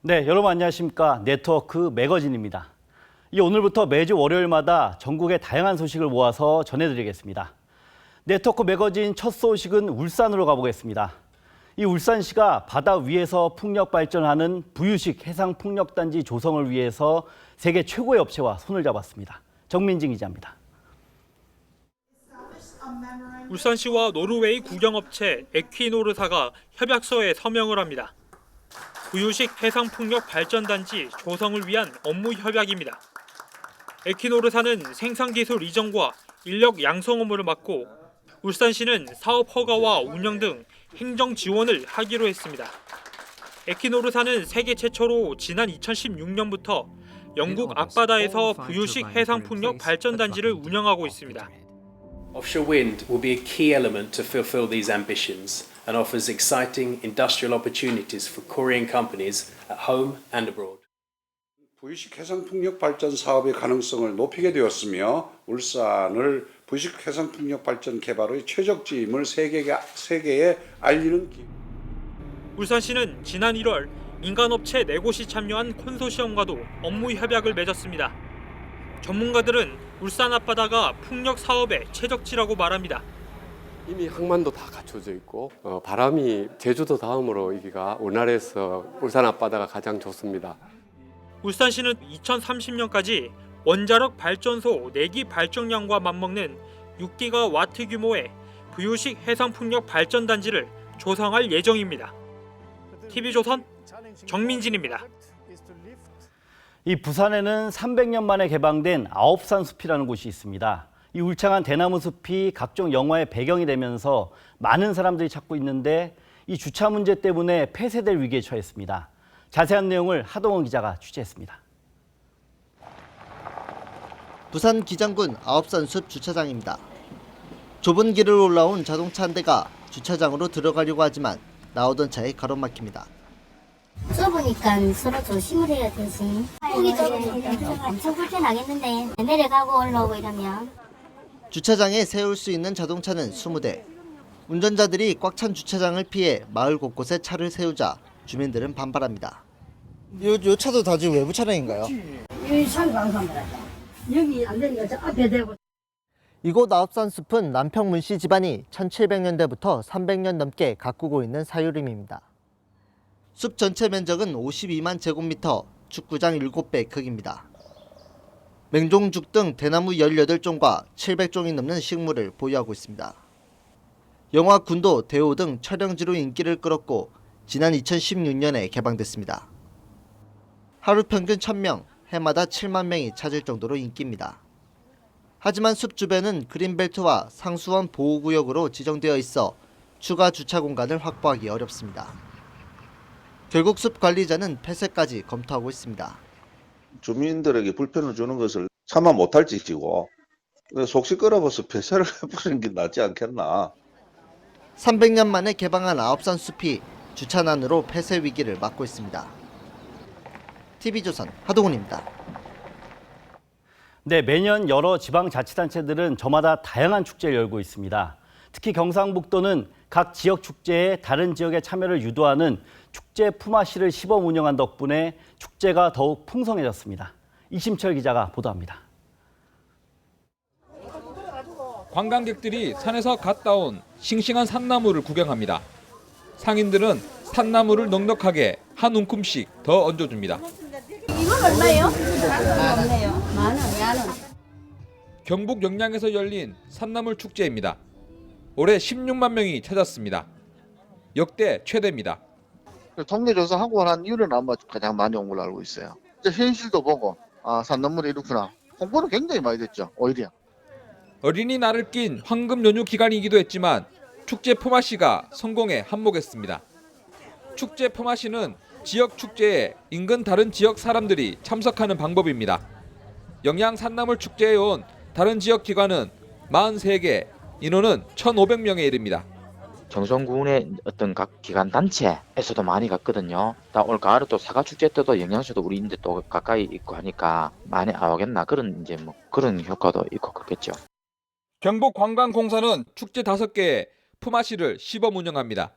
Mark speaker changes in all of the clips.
Speaker 1: 네, 여러분 안녕하십니까. 네트워크 매거진입니다. 오늘부터 매주 월요일마다 전국의 다양한 소식을 모아서 전해드리겠습니다. 네트워크 매거진 첫 소식은 울산으로 가보겠습니다. 이 울산시가 바다 위에서 풍력 발전하는 부유식 해상풍력단지 조성을 위해서 세계 최고의 업체와 손을 잡았습니다. 정민진 기자입니다.
Speaker 2: 울산시와 노르웨이 국영업체 에퀴노르사가 협약서에 서명을 합니다. 부유식 해상풍력 발전단지 조성을 위한 업무 협약입니다. 에퀴노르사는 생산기술 이전과 인력 양성 업무를 맡고 울산시는 사업 허가와 운영 등 행정 지원을 하기로 했습니다. 에퀴노르사는 세계 최초로 지난 2016년부터 영국 앞바다에서 부유식 해상풍력 발전단지를 운영하고 있습니다.
Speaker 3: Offshore wind will be a key element to fulfill these ambitions and offers exciting industrial opportunities for Korean companies at home and abroad.
Speaker 4: 부유식 해상풍력 발전 사업의 가능성을 높이게 되었으며 울산을 부유식 해상풍력 발전 개발의 최적지임을 세계에 알리는 기회.
Speaker 2: 울산시는 지난 1월 민간업체 4곳이 참여한 콘소시엄과도 업무 협약을 맺었습니다. 전문가들은 울산 앞바다가 풍력 사업의 최적지라고 말합니다.
Speaker 5: 이미 항만도 다 갖춰져 있고 바람이 제주도 다음으로 여기가 우리나라에서 울산 앞바다가 가장 좋습니다.
Speaker 2: 울산시는 2030년까지 원자력 발전소 4기 발전량과 맞먹는 6기가와트 규모의 부유식 해상풍력 발전단지를 조성할 예정입니다. TV조선 정민진입니다.
Speaker 1: 이 부산에는 300년 만에 개방된 아홉산 숲이라는 곳이 있습니다. 이 울창한 대나무 숲이 각종 영화의 배경이 되면서 많은 사람들이 찾고 있는데 이 주차 문제 때문에 폐쇄될 위기에 처했습니다. 자세한 내용을 하동원 기자가 취재했습니다.
Speaker 6: 부산 기장군 아홉산 숲 주차장입니다. 좁은 길을 올라온 자동차 한 대가 주차장으로 들어가려고 하지만 나오던 차에 가로막힙니다.
Speaker 7: 좁으니까 서로 조심을 해야 되지. 여기 좁으니까 엄청 불편하겠는데 내려가고 올라오고 이러면.
Speaker 6: 주차장에 세울 수 있는 자동차는 20대. 운전자들이 꽉 찬 주차장을 피해 마을 곳곳에 차를 세우자 주민들은 반발합니다. 요 차도 다 지금 외부 차량인가요?
Speaker 8: 이 차는 강사입니다. 여기 안 되니까 저 앞에 대고.
Speaker 6: 이곳 아홉산 숲은 남평문 씨 집안이 1700년대부터 300년 넘게 가꾸고 있는 사유림입니다. 숲 전체 면적은 52만 제곱미터, 축구장 7배 크기입니다. 맹종죽 등 대나무 18종과 700종이 넘는 식물을 보유하고 있습니다. 영화 군도, 대호 등 촬영지로 인기를 끌었고 지난 2016년에 개방됐습니다. 하루 평균 1000명, 해마다 7만 명이 찾을 정도로 인기입니다. 하지만 숲 주변은 그린벨트와 상수원 보호구역으로 지정되어 있어 추가 주차 공간을 확보하기 어렵습니다. 결국 숲 관리자는 폐쇄까지 검토하고 있습니다.
Speaker 9: 주민들에게 불편을 주는 것을 참아 못할 짓이고 속 시끄러워서 폐쇄를 해버리는 게 낫지 않겠나.
Speaker 6: 300년 만에 개방한 아홉산 숲이 주차난으로 폐쇄 위기를 맞고 있습니다. TV조선 하동훈입니다.
Speaker 1: 네, 매년 여러 지방자치단체들은 저마다 다양한 축제를 열고 있습니다. 특히 경상북도는 각 지역 축제에 다른 지역의 참여를 유도하는 축제 품앗이를 시범 운영한 덕분에 축제가 더욱 풍성해졌습니다. 이심철 기자가 보도합니다.
Speaker 10: 관광객들이 산에서 갓 따온 싱싱한 산나물을 구경합니다. 상인들은 산나물을 넉넉하게 한 움큼씩 더 얹어줍니다.
Speaker 8: 이건 얼마예요? 만 원.
Speaker 10: 경북 영양에서 열린 산나물 축제입니다. 올해 16만 명이 찾았습니다. 역대 최대입니다.
Speaker 11: 통계 조사하고 난 이후로는 아마 가장 많이 온 걸로 알고 있어요. 현실도 보고 산나물이 이렇구나. 홍보는 굉장히 많이 됐죠. 오히려.
Speaker 10: 어린이날을 낀 황금 연휴 기간이기도 했지만 축제 품앗이가 성공에 한몫했습니다. 축제 품앗이는 지역 축제에 인근 다른 지역 사람들이 참석하는 방법입니다. 영양 산나물 축제에 온 다른 지역 기관은 43개, 인원은 1,500명에 이릅니다.
Speaker 12: 경성군의 어떤 각 기관 단체에서도 많이 갔거든요. 올 가을에 또 사과축제 때도 영양소도 우리 인데 또 가까이 있고 하니까 많이 오겠나 그런 이제 뭐 그런 효과도 있고 그렇겠죠.
Speaker 10: 경북관광공사는 축제 5개에 품앗이를 시범 운영합니다.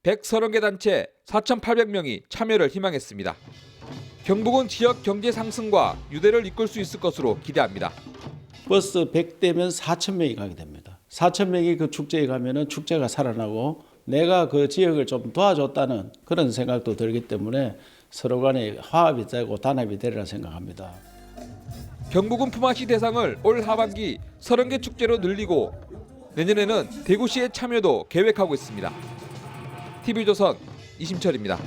Speaker 10: 130개 단체 4,800명이 참여를 희망했습니다. 경북은 지역 경제 상승과 유대를 이끌 수 있을 것으로 기대합니다.
Speaker 13: 버스 100대면 4,000명이 가게 됩니다. 4,000명이 그 축제에 가면은 축제가 살아나고 내가 그 지역을 좀 도와줬다는 그런 생각도 들기 때문에 서로 간에 화합이 되고 단합이 되리라 생각합니다.
Speaker 10: 경북은 품앗이 대상을 올 하반기 30개 축제로 늘리고 내년에는 대구시의 참여도 계획하고 있습니다. TV조선 이심철입니다.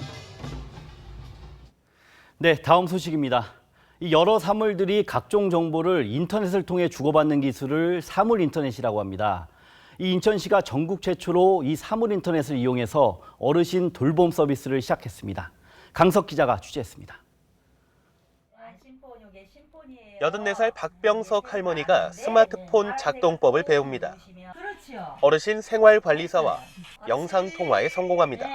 Speaker 1: 네, 다음 소식입니다. 이 여러 사물들이 각종 정보를 인터넷을 통해 주고받는 기술을 사물 인터넷이라고 합니다. 이 인천시가 전국 최초로 이 사물 인터넷을 이용해서 어르신 돌봄 서비스를 시작했습니다. 강석 기자가 취재했습니다.
Speaker 14: 84살 박병석 할머니가 스마트폰 작동법을 배웁니다. 어르신 생활관리사와 영상통화에 성공합니다.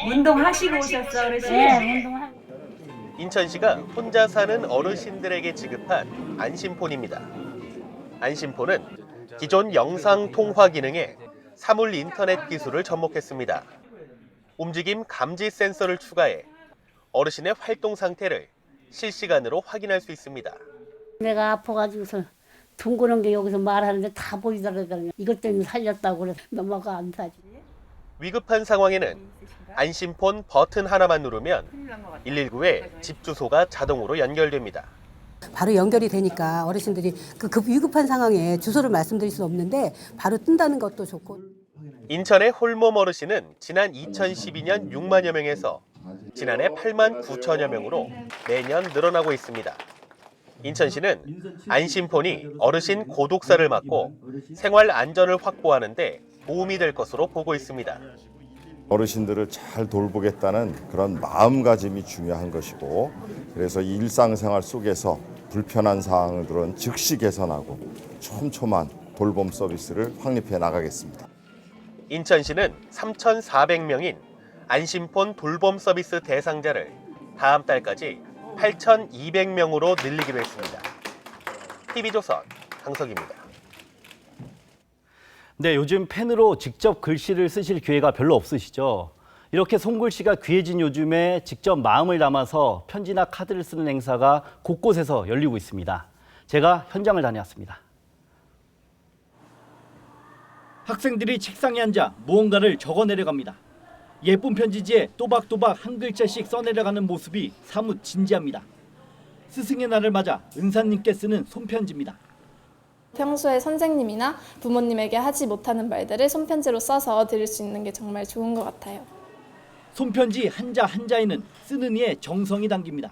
Speaker 8: 운동하시고 오셨어, 어르신?
Speaker 14: 인천시가 혼자 사는 어르신들에게 지급한 안심폰입니다. 안심폰은 기존 영상통화 기능에 사물 인터넷 기술을 접목했습니다. 움직임 감지 센서를 추가해 어르신의 활동 상태를 실시간으로 확인할 수 있습니다.
Speaker 8: 내가 아파가지고서 둥그런 게 여기서 말하는데 다 보이더라고요. 이것 때문에 살렸다고 그래서 넘어가 안 사지.
Speaker 14: 위급한 상황에는 안심폰 버튼 하나만 누르면 119에 집 주소가 자동으로 연결됩니다.
Speaker 15: 바로 연결이 되니까 어르신들이 그 위급한 상황에 주소를 말씀드릴 수는 없는데 바로 뜬다는 것도 좋고.
Speaker 14: 인천의 홀몸 어르신은 지난 2012년 6만여 명에서 지난해 8만 9천여 명으로 매년 늘어나고 있습니다. 인천시는 안심폰이 어르신 고독사를 막고 생활 안전을 확보하는 데 도움이 될 것으로 보고 있습니다.
Speaker 16: 어르신들을 잘 돌보겠다는 그런 마음가짐이 중요한 것이고, 그래서 일상생활 속에서 불편한 사항들은 즉시 개선하고 촘촘한 돌봄 서비스를 확립해 나가겠습니다.
Speaker 14: 인천시는 3,400명인 안심폰 돌봄 서비스 대상자를 다음 달까지 8,200명으로 늘리기로 했습니다. TV조선 강석입니다.
Speaker 1: 네, 요즘 펜으로 직접 글씨를 쓰실 기회가 별로 없으시죠? 이렇게 손글씨가 귀해진 요즘에 직접 마음을 담아서 편지나 카드를 쓰는 행사가 곳곳에서 열리고 있습니다. 제가 현장을 다녀왔습니다. 학생들이 책상에 앉아 무언가를 적어내려갑니다. 예쁜 편지지에 또박또박 한 글자씩 써내려가는 모습이 사뭇 진지합니다. 스승의 날을 맞아 은사님께 쓰는 손편지입니다.
Speaker 17: 평소에 선생님이나 부모님에게 하지 못하는 말들을 손편지로 써서 드릴 수 있는 게 정말 좋은 것 같아요.
Speaker 1: 손편지 한자 한자에는 쓰는 이의 정성이 담깁니다.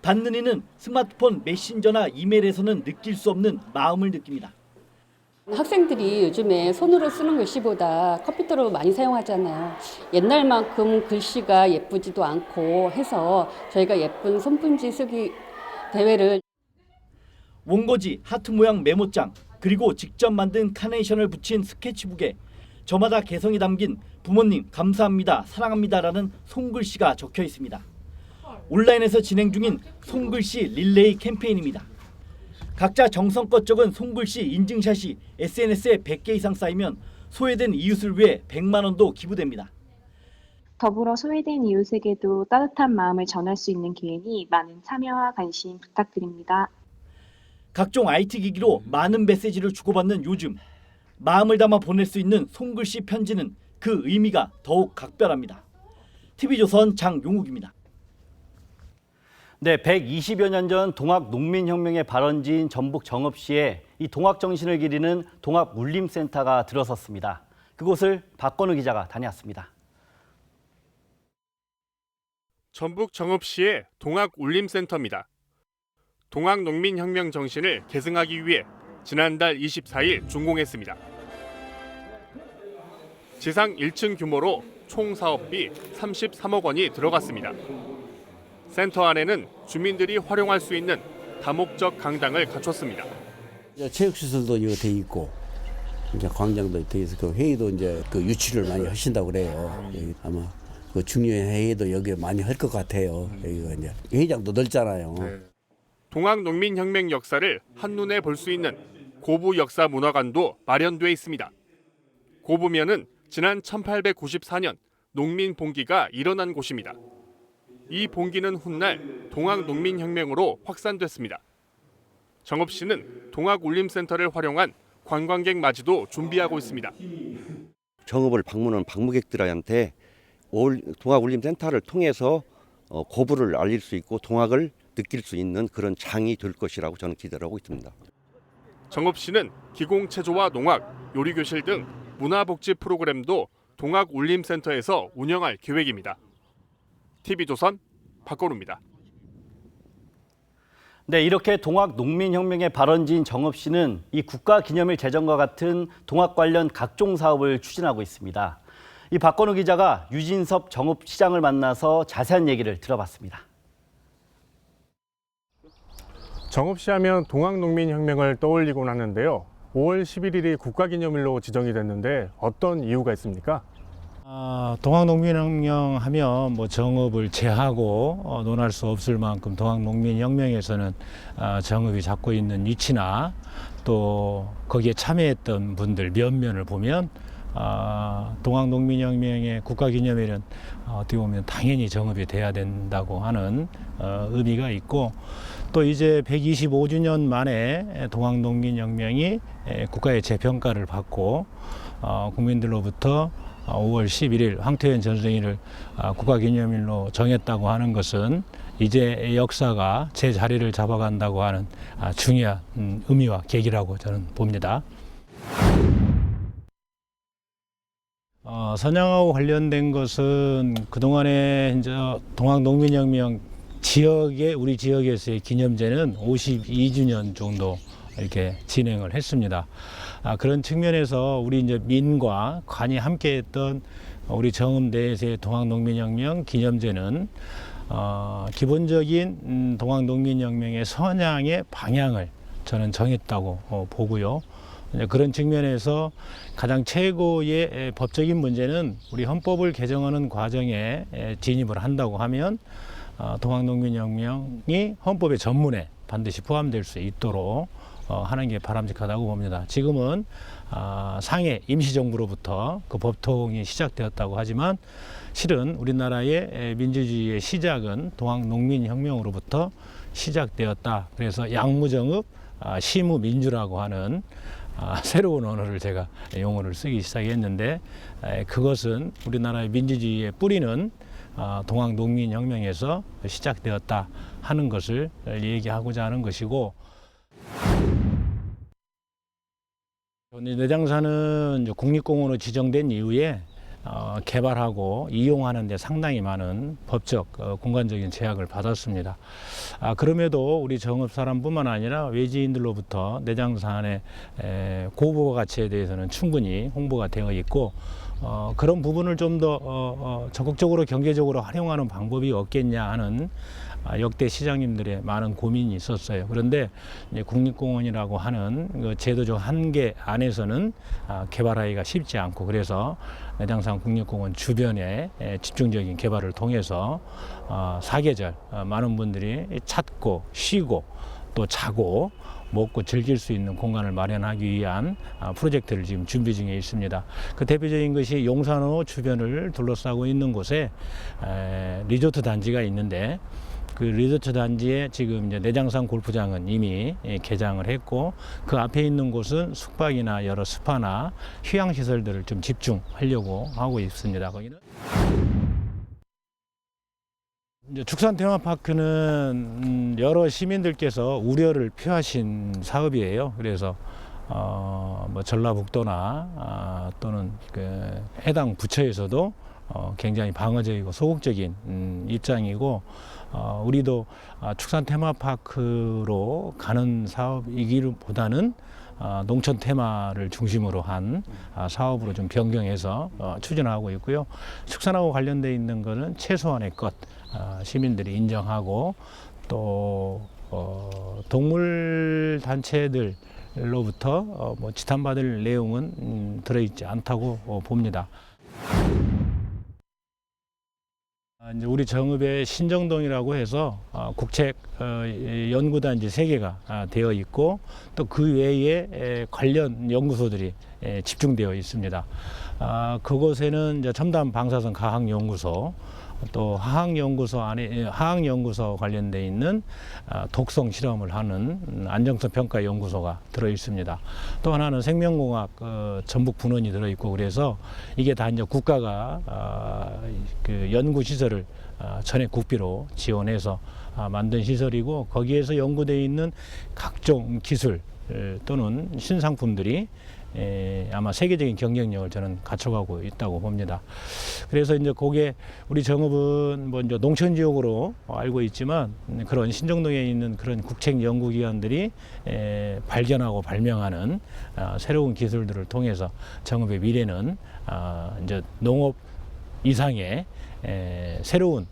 Speaker 1: 받는 이는 스마트폰 메신저나 이메일에서는 느낄 수 없는 마음을 느낍니다.
Speaker 15: 학생들이 요즘에 손으로 쓰는 글씨보다 컴퓨터로 많이 사용하잖아요. 옛날만큼 글씨가 예쁘지도 않고 해서 저희가 예쁜 손편지 쓰기 대회를
Speaker 1: 원고지, 하트 모양 메모장, 그리고 직접 만든 카네이션을 붙인 스케치북에 저마다 개성이 담긴 부모님 감사합니다, 사랑합니다라는 손글씨가 적혀 있습니다. 온라인에서 진행 중인 손글씨 릴레이 캠페인입니다. 각자 정성껏 적은 손글씨 인증샷이 SNS에 100개 이상 쌓이면 소외된 이웃을 위해 100만 원도 기부됩니다.
Speaker 18: 더불어 소외된 이웃에게도 따뜻한 마음을 전할 수 있는 기회니 많은 참여와 관심 부탁드립니다.
Speaker 1: 각종 IT 기기로 많은 메시지를 주고받는 요즘, 마음을 담아 보낼 수 있는 손글씨 편지는 그 의미가 더욱 각별합니다. TV조선 장용욱입니다. 네, 120여 년 전 동학 농민혁명의 발원지인 전북 정읍시에 이 동학 정신을 기리는 동학 울림센터가 들어섰습니다. 그곳을 박건우 기자가 다녀왔습니다.
Speaker 19: 전북 정읍시의 동학 울림센터입니다. 동학 농민혁명 정신을 계승하기 위해 지난달 24일 준공했습니다. 지상 1층 규모로 총 사업비 33억 원이 들어갔습니다. 센터 안에는 주민들이 활용할 수 있는 다목적 강당을 갖췄습니다.
Speaker 20: 체육시설도 이거 돼 있고, 이제 광장도 돼 있어. 그 회의도 이제 그 유치를 많이 하신다고 그래요. 아마 그 중요한 회의도 여기 많이 할 것 같아요. 여기가 이제 회의장도 넓잖아요.
Speaker 19: 동학 농민혁명 역사를 한눈에 볼 수 있는 고부 역사 문화관도 마련돼 있습니다. 고부면은 지난 1894년 농민 봉기가 일어난 곳입니다. 이 봉기는 훗날 동학농민혁명으로 확산됐습니다. 정업 씨는 동학울림센터를 활용한 관광객 맞이도 준비하고 있습니다.
Speaker 21: 정읍을 방문한 방문객들한테 동학울림센터를 통해서 고부를 알릴 수 있고 동학을 느낄 수 있는 그런 장이 될 것이라고 저는 기대를 하고 있습니다.
Speaker 19: 정업 씨는 기공체조와 농학, 요리교실 등 문화복지 프로그램도 동학울림센터에서 운영할 계획입니다. TV조선 박건우입니다.
Speaker 1: 네, 이렇게 동학농민혁명의 발원지인 정업 씨는 이 국가기념일 제정과 같은 동학 관련 각종 사업을 추진하고 있습니다. 이 박건우 기자가 유진섭 정읍시장을 만나서 자세한 얘기를 들어봤습니다.
Speaker 22: 정읍시 하면 동학농민혁명을 떠올리곤 하는데요. 5월 11일이 국가기념일로 지정이 됐는데 어떤 이유가 있습니까?
Speaker 23: 동학농민혁명 하면 뭐 정읍을 제하고 논할 수 없을 만큼 동학농민혁명에서는 정읍이 잡고 있는 위치나 또 거기에 참여했던 분들 면면을 보면 동학농민혁명의 국가기념일은 어떻게 보면 당연히 정읍이 돼야 된다고 하는 의미가 있고 또 이제 125주년 만에 동학농민혁명이 국가의 재평가를 받고 국민들로부터 5월 11일 황태현 전쟁일을 국가기념일로 정했다고 하는 것은 이제 역사가 제 자리를 잡아간다고 하는 중요한 의미와 계기라고 저는 봅니다. 선양하고 관련된 것은 그동안에 이제 동학농민혁명 우리 지역에서의 기념제는 52주년 정도 이렇게 진행을 했습니다. 그런 측면에서 우리 이제 민과 관이 함께했던 우리 정읍 내에서의 동학농민혁명 기념제는 기본적인 동학농민혁명의 선양의 방향을 저는 정했다고 보고요. 그런 측면에서 가장 최고의 법적인 문제는 우리 헌법을 개정하는 과정에 진입을 한다고 하면 동학농민혁명이 헌법의 전문에 반드시 포함될 수 있도록 하는 게 바람직하다고 봅니다. 지금은 상해 임시정부로부터 그 법통이 시작되었다고 하지만 실은 우리나라의 민주주의의 시작은 동학농민혁명으로부터 시작되었다. 그래서 양무정읍 시무민주라고 하는 새로운 언어를 제가 용어를 쓰기 시작했는데 그것은 우리나라의 민주주의의 뿌리는 동학농민혁명에서 시작되었다 하는 것을 얘기하고자 하는 것이고 내장산은 국립공원으로 지정된 이후에 개발하고 이용하는 데 상당히 많은 법적, 공간적인 제약을 받았습니다. 그럼에도 우리 정읍 사람뿐만 아니라 외지인들로부터 내장산의 고부 가치에 대해서는 충분히 홍보가 되어 있고 그런 부분을 좀 더 적극적으로 경제적으로 활용하는 방법이 없겠냐 하는 역대 시장님들의 많은 고민이 있었어요. 그런데 이제 국립공원이라고 하는 그 제도적 한계 안에서는 개발하기가 쉽지 않고 그래서 내장산 국립공원 주변에 집중적인 개발을 통해서 사계절 많은 분들이 찾고 쉬고 또 자고 먹고 즐길 수 있는 공간을 마련하기 위한 프로젝트를 지금 준비 중에 있습니다. 그 대표적인 것이 용산호 주변을 둘러싸고 있는 곳에 리조트 단지가 있는데 그 리조트 단지에 지금 이제 내장산 골프장은 이미 개장을 했고 그 앞에 있는 곳은 숙박이나 여러 스파나 휴양 시설들을 좀 집중하려고 하고 있습니다. 거기는 이제 축산 테마파크는 여러 시민들께서 우려를 표하신 사업이에요. 그래서 뭐 전라북도나 또는 그 해당 부처에서도 굉장히 방어적이고 소극적인 입장이고 우리도 축산 테마파크로 가는 사업이기보다는 농촌 테마를 중심으로 한 사업으로 좀 변경해서 추진하고 있고요. 축산하고 관련돼 있는 것은 최소한의 것 시민들이 인정하고 또 동물 단체들로부터 뭐 지탄받을 내용은 들어있지 않다고 봅니다. 이제 우리 정읍에 신정동이라고 해서 국책 연구단지 3개가 되어 있고 또 그 외에 관련 연구소들이 집중되어 있습니다. 그곳에는 이제 첨단 방사선 과학연구소, 또 화학연구소 관련돼 있는 독성 실험을 하는 안정성 평가 연구소가 들어 있습니다. 또 하나는 생명공학 전북 분원이 들어 있고, 그래서 이게 다 이제 국가가 그 연구 시설을 전액 국비로 지원해서 만든 시설이고, 거기에서 연구되어 있는 각종 기술 또는 신상품들이 아마 세계적인 경쟁력을 저는 갖춰가고 있다고 봅니다. 그래서 이제 그게 우리 정읍은 뭐 이제 농촌 지역으로 알고 있지만, 그런 신정동에 있는 그런 국책 연구기관들이 발견하고 발명하는 새로운 기술들을 통해서 정읍의 미래는 이제 농업 이상의 새로운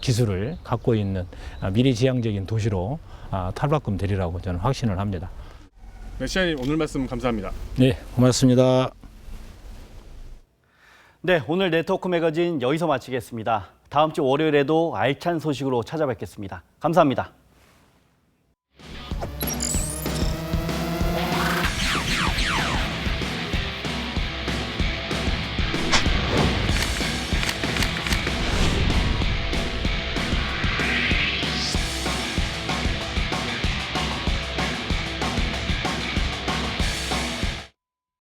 Speaker 23: 기술을 갖고 있는 미래지향적인 도시로 탈바꿈 되리라고 저는 확신을 합니다.
Speaker 22: 네, 시장님 오늘 말씀 감사합니다.
Speaker 23: 네, 고맙습니다.
Speaker 1: 네, 오늘 네트워크 매거진 여기서 마치겠습니다. 다음 주 월요일에도 알찬 소식으로 찾아뵙겠습니다. 감사합니다.